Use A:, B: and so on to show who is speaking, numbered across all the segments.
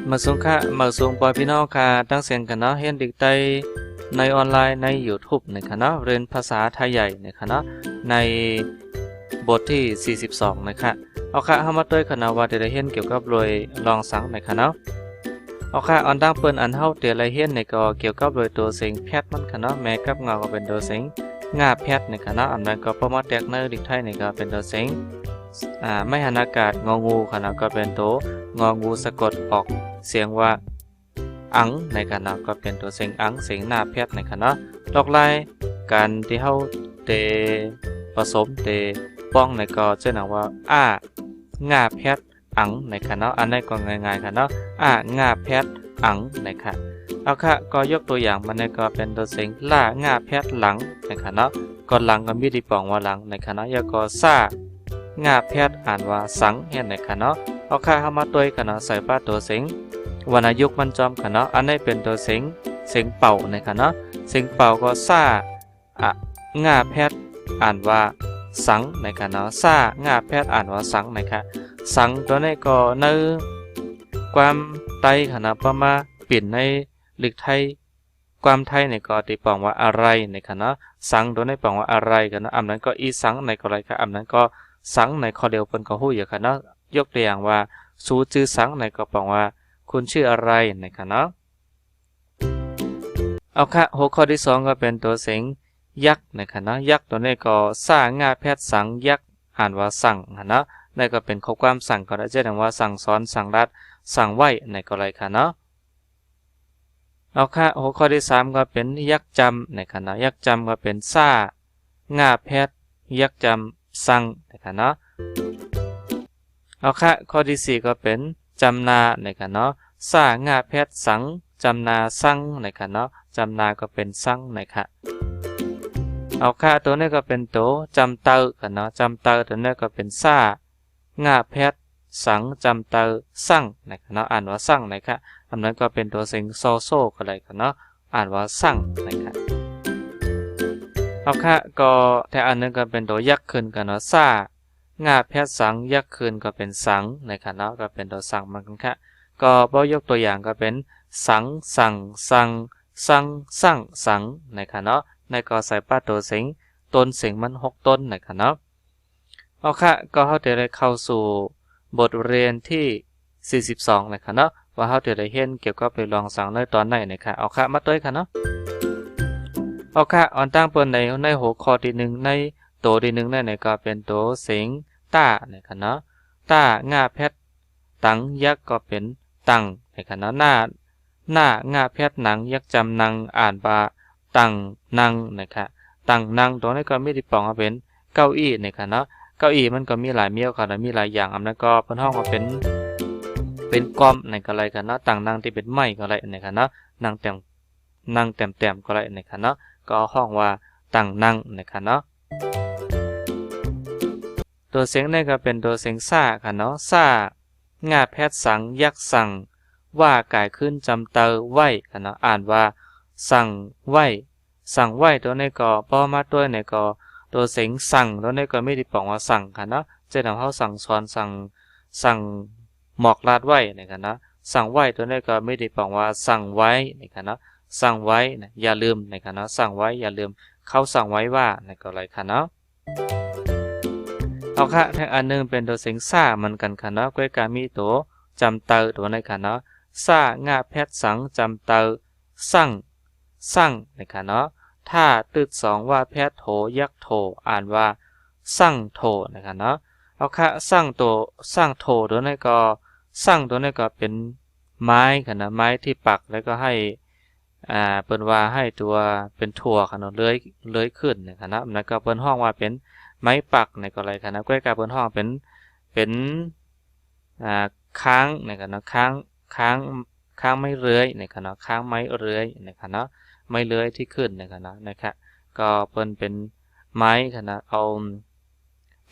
A: มาส่งค่ะมาส่งปอยพี่น้องค่ะตั้งเสียงกันเนาะเฮียนดิกไตในออนไลน์ใน YouTube นะคะเนาะเรียนภาษาไทยใหญ่นะคะเนาะในบทที่42นะคะเอาค่ะเฮามาต้วยคณะว่าได้เรียนเกี่ยวกับรวยลองสังนะคะเนาะเอาค่ะออนตั้งเปิ้นอันเฮาได้เรียนในก็เกี่ยวกับรวยตัวเสียงแพทมันค่ะเนาะแม้กับเงาก็เป็นตัวเสียงงาแพทนะคะเนาะอันนั้นก็ประมาณแตกในดิกไทยนี่ก็เป็นตัวเสียงไม่หันอากาศงองูค่ะเนาะก็เป็นตัวงองูสะกดออกเสียงว่าอังในคณะก็เป็นตัวเสียงอังเสียงหน้าแพทย์ในคณะดอกลายการที่เฮาเตผสมเตป้องในก็เช่นว่าง่าแพทย์อังในคณะอันนี้ก็ง่ายๆค่ะเนาะง่าแพทย์อังในค่ะเอาค่ะก็ยกตัวอย่างมาในก็เป็นตัวเสียงง่าแพทย์หลังในคณะก่อนหลังก็มีที่ป้องว่าหลังในคณะยก็ง่าแพทย์อ่านว่าสังเฮ็ดในคณะเอาค่ะเฮามาตัวยกันเนาะใส่ป้าตัวเสียงวรรณยุกต์มันจอมค่ะเนาะอันนี้เป็นตัวเสียงเป่านะคะเนาะเสียงเป่าก็ง่าแพทย์อ่านว่าสังนะคะเนาะง่าแพทย์อ่านว่าสังนะคะสังตัวนี้ก็ในความไตค่ะเนาะประมาเปลี่ยนในลึกไทยความไทยในก็ตีปองว่าอะไรนะคะเนาะสังตัวนี้ปองว่าอะไรกันเนาะอันนั้นก็อีสังในก็อะไรค่ะอันนั้นก็สังในข้อเดียวเพิ่นก็ฮู้อยู่ค่ะเนาะยกตัวอย่างว่าสูจื้อสังในก็ปองว่าคุณชื่ออะไรนะครับเนาะเอาค่ะหัวข้อที่2ก็เป็นตัวเสียงยักษ์นะครับเนาะยักษ์ตัวนี้ก็ง่าแพทย์สังยักษ์อ่านว่าสั่งนะเนาะนั่นก็เป็นข้อความสั่งก็ได้เช่นว่าสั่งสอนสั่งรัดสั่งไหวในก็ไรค่ะเนาะเอาค่ะหัวข้อที่3ก็เป็นยักษ์จำนะครับเนาะยักษ์จำก็เป็นง่าแพทย์ยักษ์จำสั่งนะครับเนาะเอาค่ะข้อที่4ก็เป็นจำนานะครับเนาะง่าแพทย์สังจำนาสั่งนะครับเนาะจำนาก็เป็นสั่งนะครับเอาค่ะตัวนี้ก็เป็นตัวจำเตอกันเนาะจำเตอตัวนี้ก็เป็นง่าแพทย์สังจำเตอสั่งนะครับเนาะอ่านว่าสั่งนะครับอันนั้นก็เป็นตัวเสียงโซโซก็เลยกันเนาะอ่านว่าสั่งนะครับเอาค่ะก็แต่อันนึงก็เป็นตัวยักษ์ขึ้นกันเนาะง่าแพทย์สังยักษ์คืนก็เป็นสังนะครับเนาะก็เป็นตัวสังเหมือนกันค่ะก็ยกตัวอย่างก็เป็นสังสั่งสั่งสั่งสั่งสังนะครับเนาะในก็ใส่ป้าตัวเสียงต้นเสียงมัน6ต้นนะครับเนาะเอาค่ะก็เฮาได้เข้าสู่บทเรียนที่42นะครับเนาะว่าเฮาได้เห็นเกี่ยวกับไปลองสังในตอนไหนนะครับเอาค่ะมาต้วยค่ะเนาะเอาค่ะออนตั้งเปิ้นในหัวข้อที่1ในตัวที่1นั่นก็เป็นตัวเสียงนะครับเนาะง่าแพทย์ตังยักษ์ก็เป็นตังนะครับเนาะง่าแพทย์หนังยักษ์จำนังอ่านว่าตังนังนะครับตังนังตัวนี้ก็มีที่ปองว่าเป็นเก้าอี้นะครับเนาะเก้าอี้มันก็มีหลายเมี่ยวค่ะมีหลายอย่างอันนั้นก็เพิ่นฮ้องว่าเป็นก้อมในก็อะไรกันเนาะตังนังที่เป็นไม้ก็อะไรนะครับเนาะนั่งแต้มก็อะไรนะครับเนาะก็ฮ้องว่าตังนังนะครับเนาะตัวเสียงนี่ก็เป็นตัวเสียงค่ะเนาะง่าแพทย์สังยักษ์สั่งว่ากายขึ้นจำเตอไหวค่ะเนาะอ่านว่าสั่งไหวตัวนี้ก็พอมาตัวนี้ก็ตัวเสียงสั่งตัวนี้ก็ไม่ได้ปองว่าสั่งค่ะเนาะจะนำเขาสั่งสอนสั่งหมอกลาดไหวนะครับเนาะสั่งไหวตัวนี้ก็ไม่ได้ปองว่าสั่งไว้นะครับเนาะสั่งไว้นะอย่าลืมนะครับเนาะสั่งไว้อย่าลืมเขาสั่งไว้ว่านะก็อะไรค่ะเนาะเอาค่ะแทงอันนึงเป็นตัวเสียงเหมือนกันค่ะเนาะด้วยการมีตัวจำเตอตัวในค่ะเนาะง่าแพทย์สังจำเตอสั่งนะคะเนาะถ้าตึด2ว่าแพทย์โถยักษ์โถอ่านว่าสั่งโถนะคะเนาะเอาค่ะสั่งโถตัวนี้ก็สั่งตัวนี้ก็เป็นไม้ค่ะนะไม้ที่ปักแล้วก็ให้เปิ้นว่าให้ตัวเป็นถั่วค่ะเนาะเลื้อยขึ้นนะคะเนาะแล้วก็เปิ้นฮ้องว่าเป็นไม้ปักในก็อะไรค่ะนะก้อยกาเปิ้นฮ้องเป็นค้างนะครับเนาะค้างไม้เลื้อยนะครับเนาะค้างไม้เลื้อยนะครับเนาะไม้เลื้อยที่ขึ้นนะครับเนาะนะครับก็เปิ้นเป็นไม้ค่ะนะเอา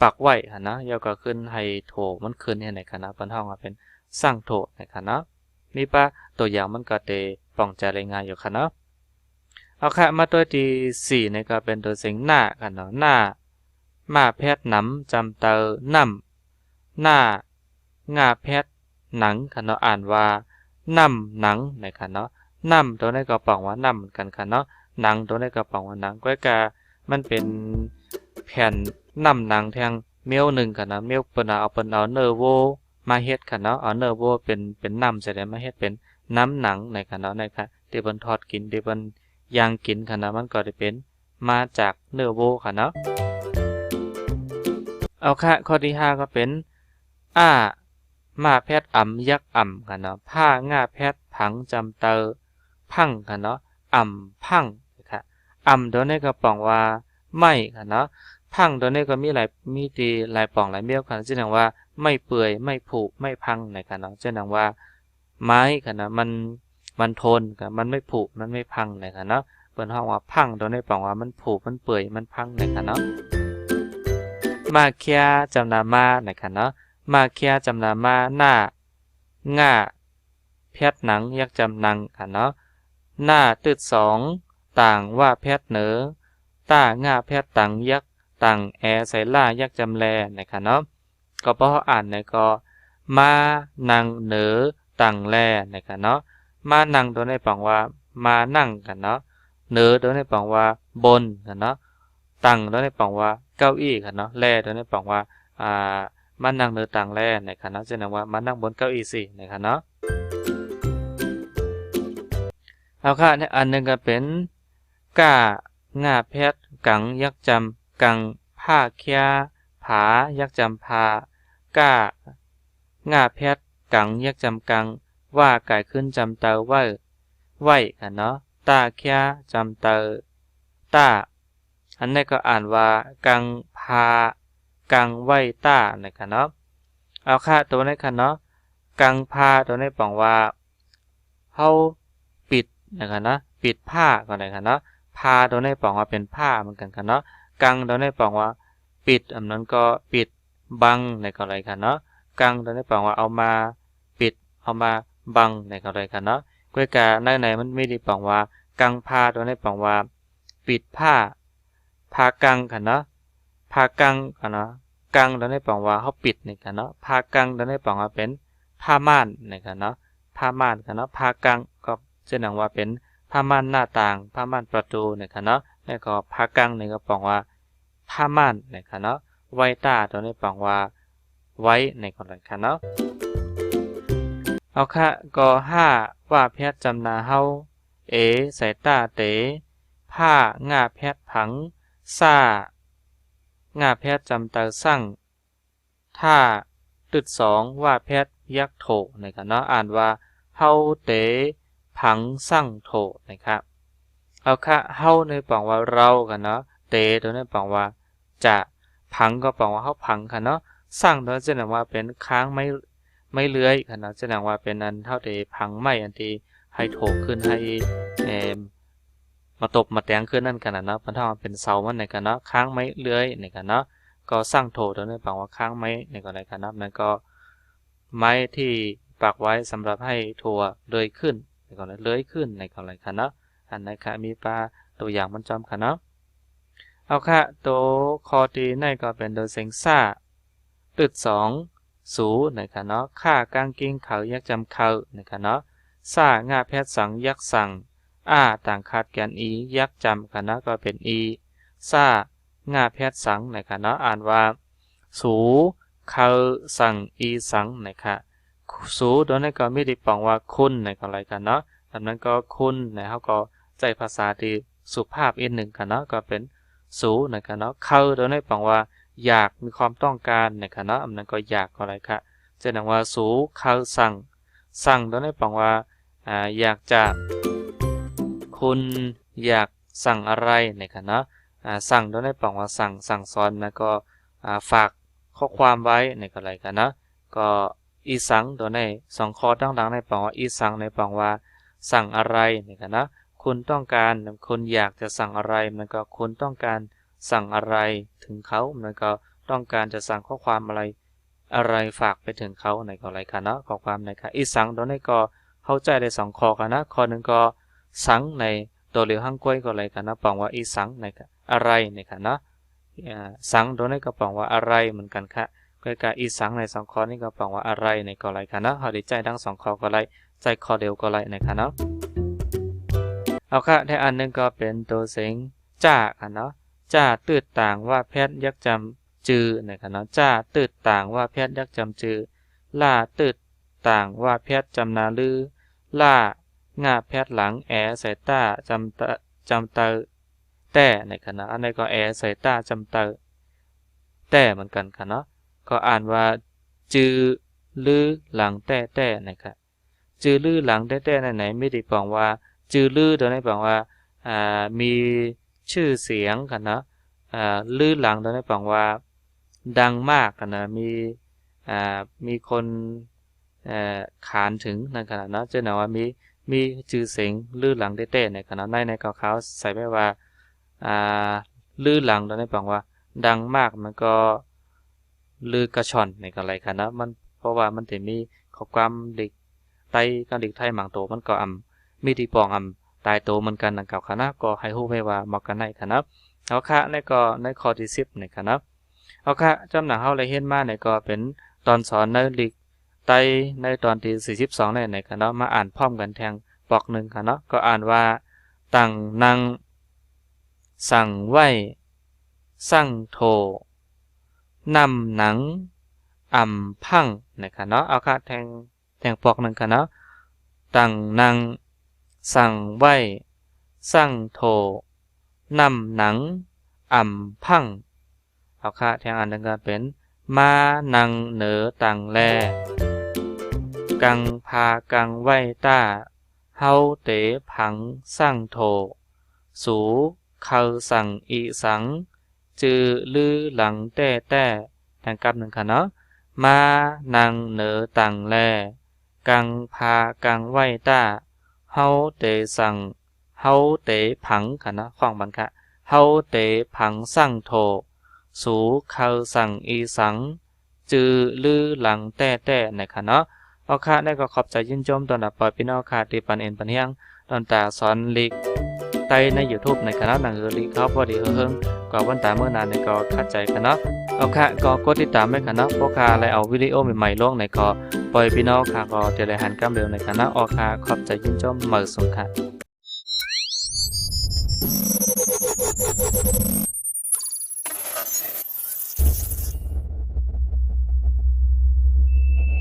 A: ปักไว้ค่ะนะแล้วก็ขึ้นให้โถมันขึ้นให้ในคณะเปิ้นฮ้องว่าเป็นสร้างโถนะคะเนาะมีป่ะตัวอย่างมันก็เตป้องใจรายงานอยู่ค่ะเนาะเอาค่ะมาตัวที่4นี่ก็เป็นตัวเสียงหน้าค่ะเนาะมาแพทย์หนำจำเตอง่าแพทย์หนังค่ะเนาะอ่านว่า น้ำหนังนะคะเนาะน้ำตัวนี้ก็ปองว่าน้ำเหมือนกันค่ะเนาะหนังตัวนี้ก็ปองว่าหนังก็กามันเป็นแผ่นน้ำหนังแทงเมียวหนึ่งค่ะนะเมียวเปิ้นเอาเนอร์โวมาเฮ็ดค่ะเนาะเอาเนอร์โวเป็นน้ำเสร็จแล้วมาเฮ็ดเป็นน้ำหนังในค่ะเนาะนะคะที่เปิ้นทอดกินที่เปิ้นย่างกินค่ะนะมันก็ได้เป็นมาจากเนอร์โวค่ะเนาะเอาค่ะข้อที่5ก็เป็นมาแพทย์ยักษ์ค่ะเนาะผ้าง่าแพทย์ผังจำเตอพังค่ะเนาะพังค่ะตัวนี้ก็ปองว่าไม่ค่ะเนาะพังตัวนี้ก็มีตีหลายป่องหลายเมี่ยวค่ะแสดงว่าไม่เปื่อยไม่ผุไม่พังนะคะเนาะแสดงว่าไม้ค่ะนะมันทนค่ะมันไม่ผุมันไม่พังนะคะเนาะเปิ้นฮ้องว่าพังตัวนี้ปองว่ามันผุมันเปื่อยมันพังนะคะเนาะมาเคียจำนามานะคะเนาะมาเคียจำนามาหน้าง่าแพทย์หนังยักจำนังค่ะเนาะหน้าตึดต่างว่าแพทย์เหนือต้าง่าแพทย์ตังยักตังใส่ล่ายักจำแลนะคะเนาะก็เพราะอ่านในก็มานังเหนือตังแลนะคะเนาะมานังตัวในปังว่ามานั่งกันเนาะเหนือตัวในปังว่าบนกันเนาะตังตัวในปังว่าเก้าอี้กันเนาะแลตัวในปังว่ามานั่งเหนือตังแลนะคะเนาะแสดงว่ามานั่งบนเก้าอี้สินะคะเนาะเอาค่ะเนี่ยอันนึงก็เป็นก้าง่าแพทย์กังยักจำกังผ้าเคียผายักจำพาก้าง่าแพทย์กังยักจำกังว่าไก่ขึ้นจำเตอไหวกันเนาะตาเคียจำเตอตาอันนี้ก็อ่านว่ากังพากังไหวตานะครับเนาะเอาค่ะตัวนี้ค่ะเนาะกังพาตัวนี้บอกว่าเฮาปิดนะครับนะปิดผ้าก่อนเลยค่ะเนาะพาตัวนี้บอกว่าเป็นผ้าเหมือนกันค่ะเนาะกังตัวนี้บอกว่าปิดอันนั้นก็ปิดบังในก็เลยค่ะเนาะกังตัวนี้บอกว่าเอามาปิดเอามาบังในก็เลยค่ะเนาะกวยกาในมันไม่ได้บอกว่ากังพาตัวนี้บอกว่าปิดผ้ากังค่ะเนาะพากังค่ะเนาะกังตัวนี้บอกว่าเฮาปิดนี่ค่ะเนาะพากังตัวนี้บอกว่าเป็นผ้าม่านนี่ค่ะเนาะผ้าม่านค่ะเนาะพากังก็แสดงว่าเป็นผ้าม่านหน้าต่างผ้าม่านประตูนี่ค่ะเนาะแล้วก็พากังนี่ก็บอกว่าผ้าม่านนี่ค่ะเนาะไว้ตาตัวนี้บอกว่าไว้ในก็เลยค่ะเนาะเอาค่ะก็ว่าแพทย์จำนาเฮาใส่ตาเตผ้าง่าแพทย์ผังซ่าง่าแพทย์จำเตอสั่งท่าตึดว่าแพทย์ยักโถนะครับเนาะอ่านว่าเฮาเตผังสั่งโถนะครับเอาค่ะเฮาในปังว่าเรากันเนาะเตตัวนี้ปังว่าจะผังก็ปังว่าเฮาผังค่ะเนาะสั่งตัวแสดงว่าเป็นค้างไม่เลื้อยค่ะเนาะแสดงว่าเป็นอันเท่าเตผังไม่อันที่ให้โถขึ้นให้มาตบมาแตงขึ้นนั่นกันนะเนาะมันถ้าเป็นเสามันในกันเนาะค้างไม่เลื้อยในกันเนาะก็สร้างโถตัวนี้ปังว่าค้างไม้ในก็ได้กันนะมันก็ไม้ที่ปักไว้สำหรับให้ถั่วเลื้อยขึ้นในก็ได้เลื้อยขึ้นในก็ได้กันนะอันไหนค่ะมีปลาตัวอย่างมันจอมค่ะเนาะเอาค่ะตัวคอตีในก็เป็นโดยเซ็งซ่าตึดสูในค่ะเนาะค่ากางกิ้งเขายักจำเขาในค่ะเนาะซ่าง่าแพทย์สังยักสั่งต่างขาดแกนอียักจำค่ะเนาะก็เป็นอีซ่าง่าแพทย์สังนะคะเนาะอ่านว่าสูเขาสังอีสังนะคะสูตัวนั้นก็ไม่ได้ปองว่าคุณในก็อะไรกันเนาะดังนั้นก็คุณในเขาก็ใจภาษาที่สุภาพอีกหนึ่งกันเนาะก็เป็นสูนะคะเนาะเขาตัวนั้นปองว่าอยากมีความต้องการนะคะเนาะอันนั้นก็อยากก็อะไรค่ะจะนำว่าสูเขาสั่งตัวนั้นปองว่าอยากจะคุณอยากสั่งอะไรนะคะเนาะสั่งโดยได้ปองว่าสั่งสอนแล้วก็ฝากข้อความไว้ในก็อะไรกันนะก็อีสังตัวใน2ข้อดังๆในปองว่าอีสังในปองว่าสั่งอะไรในกันนะคุณต้องการคุณอยากจะสั่งอะไรมันก็คุณต้องการสั่งอะไรถึงเขามันก็ต้องการจะสั่งข้อความอะไรฝากไปถึงเขาในก็อะไรกันนะข้อความในค่ะอีสังตัวในก็เข้าใจได้2ข้อกันนะข้อนึงก็สังในตัวเหลียวห้างกล้วยก็อะไรกันนะปองว่าอีสังในอะไรในค่ะนะสังตัวนี้ก็ปองว่าอะไรเหมือนกันค่ะก็การอีสังใน2ข้อนี้ก็ปองว่าอะไรในก็อะไรค่ะนะเฮาได้ใจทั้ง2ข้อก็อะไร ใจคอเดียวก็ไรนะคะเนาะเอาค่ะในอันนึงก็เป็นตัวเสียงจ้าค่ะเนาะจ้าตืดต่างว่าแพทย์ยักจำจือนะคะเนาะจ้าตืดต่างว่าแพทย์ยักจำจือล่าตืดต่างว่าแพทย์จำนาลือล่างาแพทย์หลังแอใส่ต้าจำเตอแต่นะคะเนาะอันนี้ก็แอใส่ต้าจำเตอแต่เหมือนกันค่ะเนาะก็อ่านว่าจือลือหลังแต่นะครับจือลือหลังแต่ไหนไม่ได้บอกว่าจือลือโดยในบอกว่ามีชื่อเสียงกันนะลือหลังโดยในบอกว่าดังมากกันนะมีคนขานถึงนั่นขนาดนะเจ้าหน้าว่ามีชื่อเสียงลือหลังแต่ในขณะในก็เขาใส่ไว้ว่าลือหลังโดยในบอกว่าดังมากมันก็ลือกระชอนในกันอะไรกันนะมันเพราะว่ามันจะมีข้อความเด็กไตกันเด็กไทยหมางโตมันก็มีที่ปองตายโตเหมือนกันดังกล่าวคณะก็ให้ฮู้ไว้ว่าเหมาะกันในคณะเอาค่ะในก็ในข้อที่10ในคณะเอาค่ะจำหนังเฮาได้เห็นมาในก็เป็นตอนสอนในลิกไตในตอนที่42ในคณะมาอ่านพร้อมกันแทงปอก1คณะก็อ่านว่าตั้งนังสั่งไว้สั่งโทนำหนังพังนะคะเนาะเอาค่ะแทงปอก1คณะตั้งนังสั่งไว้สั่งโทนำหนังพังเอาค่ะแทงอันนึงก็เป็นมานังเหนือตังแลกังพากังไว้ต้าเฮาเต๋พังสั่งโทสูเขาสั่งอีสังจือลือหลังแต่แทงกับ1ค่ะเนาะมานังเหนือตังแลกังพากังไว้ต้าเฮาเตสั่งเฮาเตผังค่ะนะฟังบันค่ะเฮาเตผังสั่งโทสูเขาสั่งอีสังจือลือหลังแต่นะคะเนาะเอาค่ะได้ก็ขอบใจยินชมตอนรับปล่อยพี่น้องค่ะที่ปันเอ็นปันเฮียงตอนตาสอนลิกไตใน YouTube ในคณะหนังเอลิกเขาพอดีเฮิงก็วันตาเมื่อนานในก็เข้าใจกันเนาะเอาค่ะก็กดติดตามไว้ค่ะเนาะเพราะค่ะอะไรเอาวิดีโอใหม่ๆลงในก็ปล่อยพี่น้องค่ะก็จะได้หันกำเร็วในคณะออกค่ะขอบใจยินชมเหมือสงค่ะ